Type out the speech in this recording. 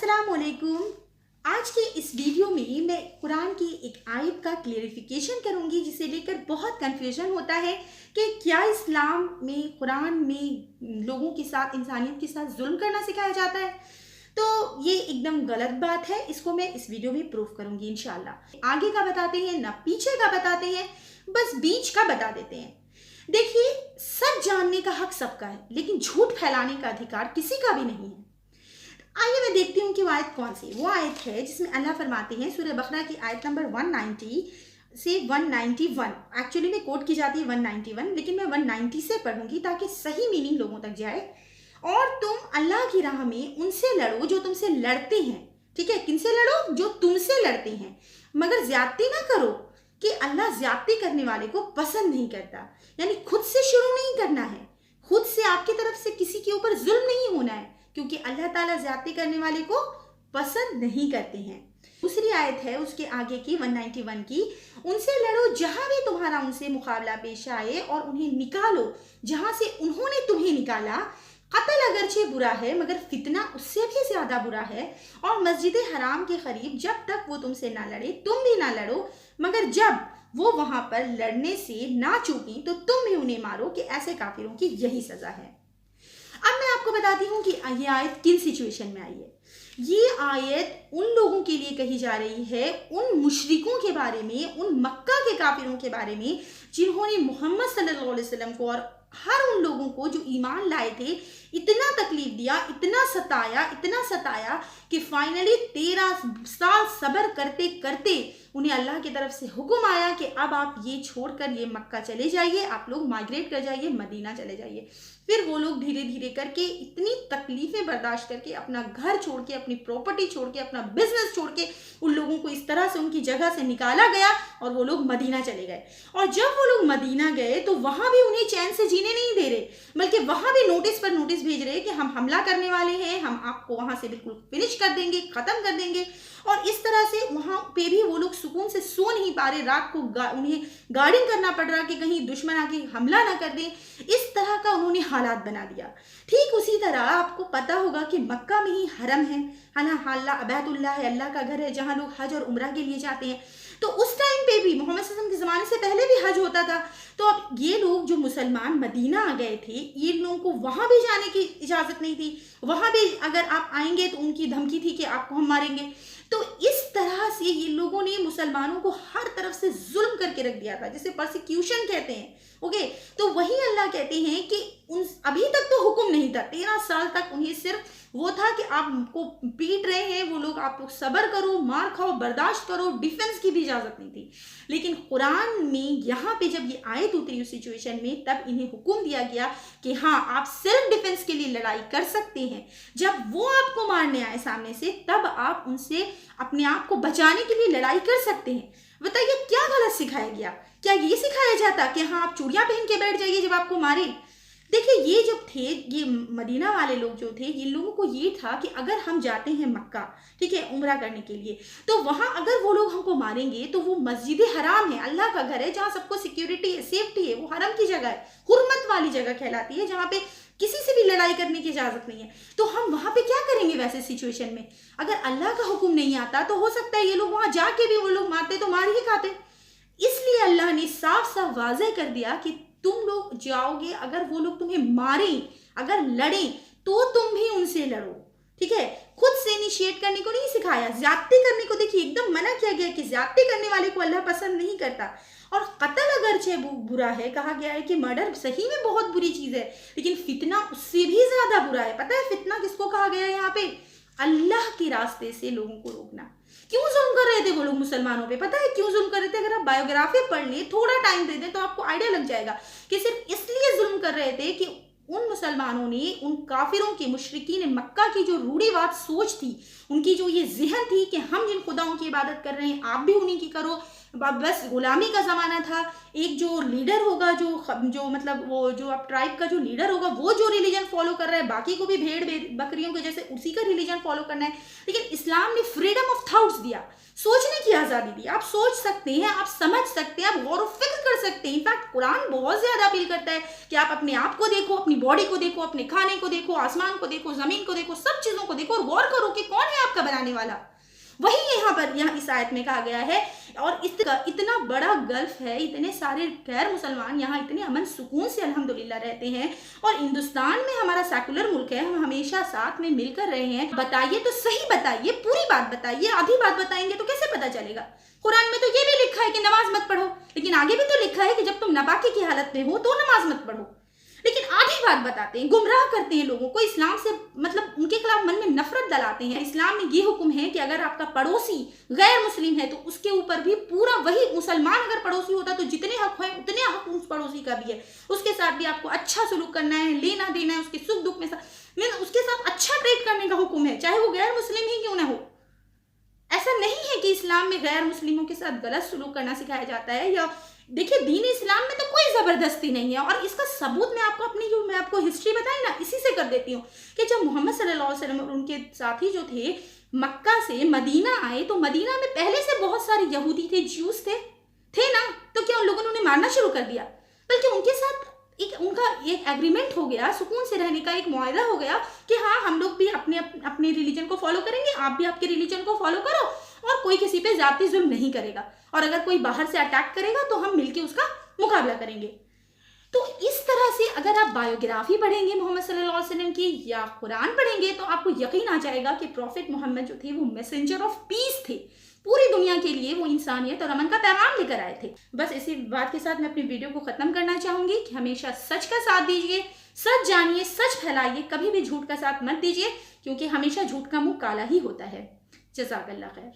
अस्सलाम वालेकुम। आज के इस वीडियो में मैं कुरान की एक आयत का क्लेरिफिकेशन करूंगी जिसे लेकर बहुत कंफ्यूजन होता है कि क्या इस्लाम में कुरान में लोगों के साथ इंसानियत के साथ जुल्म करना सिखाया जाता है। तो ये एकदम गलत बात है, इसको मैं इस वीडियो में प्रूफ करूंगी इंशाल्लाह। आगे का बताते हैं ना पीछे का बताते हैं, बस बीच का बता देते हैं। देखिए, सच जानने का हक सबका है लेकिन झूठ फैलाने का अधिकार किसी का भी नहीं है। आइए मैं देखती हूँ कि वो आयत कौन सी। वो आयत है जिसमें अल्लाह फरमाते हैं, सूरह बकरा की आयत नंबर 190 से 191। एक्चुअली में कोट की जाती है 191, लेकिन मैं 190 से पढ़ूंगी ताकि सही मीनिंग लोगों तक जाए। और तुम अल्लाह की राह में उनसे लड़ो जो तुमसे लड़ते हैं। ठीक है, किनसे लड़ो? जो तुमसे लड़ते हैं, मगर ज्यादती ना करो कि अल्लाह ज्यादती करने वाले को पसंद नहीं करता। यानी खुद से शुरू नहीं करना है, खुद से आपकी तरफ से किसी के ऊपर जुल्म नहीं होना है, क्योंकि अल्लाह ताला ज्यादती करने वाले को पसंद नहीं करते हैं। दूसरी आयत है उसके आगे की 191 की, उनसे लड़ो जहां भी तुम्हारा उनसे मुकाबला पेश आए और उन्हें निकालो जहां से उन्होंने तुम्हें निकाला। कत्ल अगरचे बुरा है मगर फितना उससे भी ज्यादा बुरा है। और मस्जिद हराम के करीब जब तक वो तुमसे ना लड़े तुम भी ना लड़ो, मगर जब वो वहां पर लड़ने से ना चूकें तो तुम भी उन्हें मारो, कि ऐसे काफिरों की यही सजा है। अब मैं आपको बताती हूँ कि ये आयत किन सिचुएशन में आई है। ये आयत उन लोगों के लिए कही जा रही है, उन मुशरिकों के बारे में, उन मक्का के काफिरों के बारे में जिन्होंने मोहम्मद सल्लल्लाहु अलैहि वसल्लम को और हर उन लोगों को जो ईमान लाए थे इतना तकलीफ दिया, इतना सताया कि फाइनली 13 साल सब्र करते करते उन्हें अल्लाह की तरफ से हुक्म आया कि अब आप ये छोड़कर ये मक्का चले जाइए, आप लोग माइग्रेट कर जाइए, मदीना चले जाइए। फिर वो लोग धीरे धीरे करके इतनी तकलीफें बर्दाश्त करके अपना घर छोड़ के, अपनी प्रॉपर्टी छोड़ के, अपना बिजनेस छोड़ के उन लोगों को इस तरह से उनकी जगह से निकाला गया और वो लोग मदीना चले गए। और जब वो लोग मदीना गए तो वहां भी उन्हें चैन से जीने नहीं दे रहे, बल्कि वहां भी नोटिस पर नोटिस भेज रहे कि हम हमला करने वाले हैं, हम आपको वहां से बिल्कुल फिनिश कर देंगे, खत्म कर देंगे। और इस तरह से वहां पे भी वो लोग सुकून से सो नहीं पा रहे, रात को उन्हें गार्डिंग करना पड़ रहा कि कहीं दुश्मन आके हमला ना कर दे। इस तरह का उन्होंने हालात बना दिया। ठीक उसी तरह आपको पता होगा कि मक्का में ही हरम है ना, हल्ला बैतुल्लाह है, अल्लाह का घर है जहां लोग हज और उम्रा के लिए जाते हैं। तो उस टाइम पे भी मोहम्मद सल्लल्लाहु अलैहि वसल्लम के ज़माने से पहले भी हज होता था। तो अब ये लोग जो मुसलमान मदीना आ गए थे, ये लोगों को वहां भी जाने की इजाज़त नहीं थी। वहां भी अगर आप आएंगे तो उनकी धमकी थी कि आपको हम मारेंगे। तो इस तरह से ये लोगों ने मुसलमानों को हर तरफ से जुल्म करके रख दिया था, जिसे परसिक्यूशन कहते हैं। ओके, तो वही अल्लाह कहते हैं कि उन अभी तक तो हुक्म नहीं था, 13 साल तक उन्हें सिर्फ वो था कि आपको पीट रहे हैं वो लोग, आप लोग सब्र करो, मार खाओ, बर्दाश्त करो, डिफेंस की भी इजाजत नहीं थी। लेकिन कुरान में यहाँ पे जब ये आयत उतरी उस सिचुएशन में, तब इन्हें हुक्म दिया गया कि हाँ आप सेल्फ डिफेंस के लिए लड़ाई कर सकते हैं। जब वो आपको मारने आए सामने से, तब आप उनसे अपने आप को बचाने के लिए लड़ाई कर सकते हैं। बताइए क्या गलत सिखाया गया? क्या ये सिखाया जाता कि हाँ आप चूड़ियां पहन के बैठ जाइए जब आपको मारे? देखिए, ये जब थे, ये मदीना वाले लोग जो थे, ये लोगों को ये था कि अगर हम जाते हैं मक्का, ठीक है, उम्रा करने के लिए, तो वहां अगर वो लोग हमको मारेंगे तो वो मस्जिद हराम है, अल्लाह का घर है, जहाँ सबको सिक्योरिटी है, सेफ्टी है, वो हरम की जगह है, हुर्मत वाली जगह कहलाती है, जहाँ पे किसी से भी लड़ाई करने की इजाजत नहीं है। तो हम वहां पे क्या करेंगे वैसे सिचुएशन में? अगर अल्लाह का हुक्म नहीं आता तो हो सकता है ये लोग वहां जाके भी वो लोग मारते तो मार ही खाते। इसलिए अल्लाह ने साफ साफ वाज़ेह कर दिया कि तुम लोग जाओगे, अगर वो लोग तुम्हें मारें, अगर लड़ें, तो तुम भी उनसे लड़ो। ठीक है, खुद से इनिशिएट करने को नहीं सिखाया, ज्यादती करने को देखिए एकदम मना किया गया कि ज्यादती करने वाले को अल्लाह पसंद नहीं करता। और कत्ल अगरचे बुरा है, कहा गया है कि मर्डर सही में बहुत बुरी चीज है, लेकिन फितना उससे भी ज्यादा बुरा है। पता है फितना किसको कहा गया है यहाँ पे? अल्लाह के रास्ते से लोगों को रोकना। क्यों जुल्म कर रहे थे वो लोग मुसलमानों पे? पता है क्यों जुल्म कर रहे थे? अगर आप बायोग्राफी पढ़ ले, थोड़ा टाइम दे दें तो आपको आइडिया लग जाएगा कि सिर्फ इसलिए जुल्म कर रहे थे कि उन मुसलमानों ने, उन काफिरों की, मुशरिकीन मक्का की जो रूढ़िवाद सोच थी, उनकी जो ये जहन थी कि हम जिन खुदाओं की इबादत कर रहे हैं आप भी उन्हीं की करो, बस गुलामी का ज़माना था। एक जो लीडर होगा, जो मतलब वो जो अब ट्राइब का जो लीडर होगा, वो जो रिलीजन फॉलो कर रहा है, बाकी को भी भेड़ बकरियों के जैसे उसी का रिलीजन फॉलो करना है। लेकिन इस्लाम ने फ्रीडम ऑफ थॉट्स दिया, सोचने की आज़ादी दी। आप सोच सकते हैं, आप समझ सकते हैं, आप गौर व फिक्र कर सकते हैं। इनफैक्ट कुरान बहुत ज़्यादा अपील करता है कि आप अपने आप को देखो, अपनी बॉडी को देखो, अपने खाने को देखो, आसमान को देखो, ज़मीन को देखो, सब चीज़ों को देखो और गौर करो कि कौन है आपका बनाने वाला। वही यहाँ इस आयत में कहा गया है। और इतना बड़ा गल्फ है, इतने सारे गैर मुसलमान यहाँ इतने अमन सुकून से अल्हम्दुलिल्लाह रहते हैं, और हिंदुस्तान में हमारा सेकुलर मुल्क है, हम हमेशा साथ में मिलकर रहे हैं। बताइए तो सही, बताइए, पूरी बात बताइए। आधी बात बताएंगे तो कैसे पता चलेगा? कुरान में तो ये भी लिखा है कि नमाज मत पढ़ो, लेकिन आगे भी तो लिखा है कि जब तुम नापाकी की हालत में हो तो नमाज मत पढ़ो। लेकिन आधी बात बताते हैं, गुमराह करते हैं लोगों को, इस्लाम से मतलब उनके खिलाफ मन में नफरत डलाते हैं। इस्लाम में ये हुक्म है कि अगर आपका पड़ोसी गैर मुस्लिम है तो उसके ऊपर भी पूरा वही, मुसलमान अगर पड़ोसी होता तो जितने हक है उतने हक उस पड़ोसी का भी है। उसके साथ भी आपको अच्छा सलूक करना है, लेना देना है, उसके सुख दुख में उसके साथ अच्छा ट्रीट करने का हुक्म है, चाहे वो गैर मुस्लिम ही क्यों ना हो। ऐसा नहीं है कि इस्लाम में गैर मुस्लिमों के साथ गलत सलूक करना सिखाया जाता है। या देखिए, दीन इस्लाम में तो कोई ज़बरदस्ती नहीं है, और इसका सबूत मैं आपको हिस्ट्री बताई ना, इसी से कर देती हूँ कि जब मोहम्मद सल्लल्लाहु अलैहि वसल्लम और उनके साथी जो थे मक्का से मदीना आए, तो मदीना में पहले से बहुत सारे यहूदी थे, ज्यूस थे ना, तो क्या उन लोगों ने उन्हें मारना शुरू कर दिया? बल्कि उनके साथ उनका एक एग्रीमेंट हो गया, सुकून से रहने का एक मुआहदा हो गया कि हाँ, हम लोग भी अपने रिलीजन को फॉलो करेंगे, आप भी आपके रिलीजन को फॉलो करो, और कोई किसी पे जाती जुल्म नहीं करेगा, और अगर कोई बाहर से अटैक करेगा तो हम मिलके उसका मुकाबला करेंगे। तो इस तरह से अगर आप बायोग्राफी पढ़ेंगे मोहम्मद सल्लल्लाहु अलैहि वसल्लम की या कुरान पढ़ेंगे तो आपको यकीन आ जाएगा कि प्रॉफिट मोहम्मद जो थे वो मैसेंजर ऑफ पीस थे। पूरी दुनिया के लिए वो इंसानियत और अमन का पैगाम लेकर आए थे। बस इसी बात के साथ मैं अपनी वीडियो को ख़त्म करना चाहूँगी कि हमेशा सच का साथ दीजिए, सच जानिए, सच फैलाइए, कभी भी झूठ का साथ मत दीजिए, क्योंकि हमेशा झूठ का मुंह काला ही होता है। जज़ाकल्लाह खैर।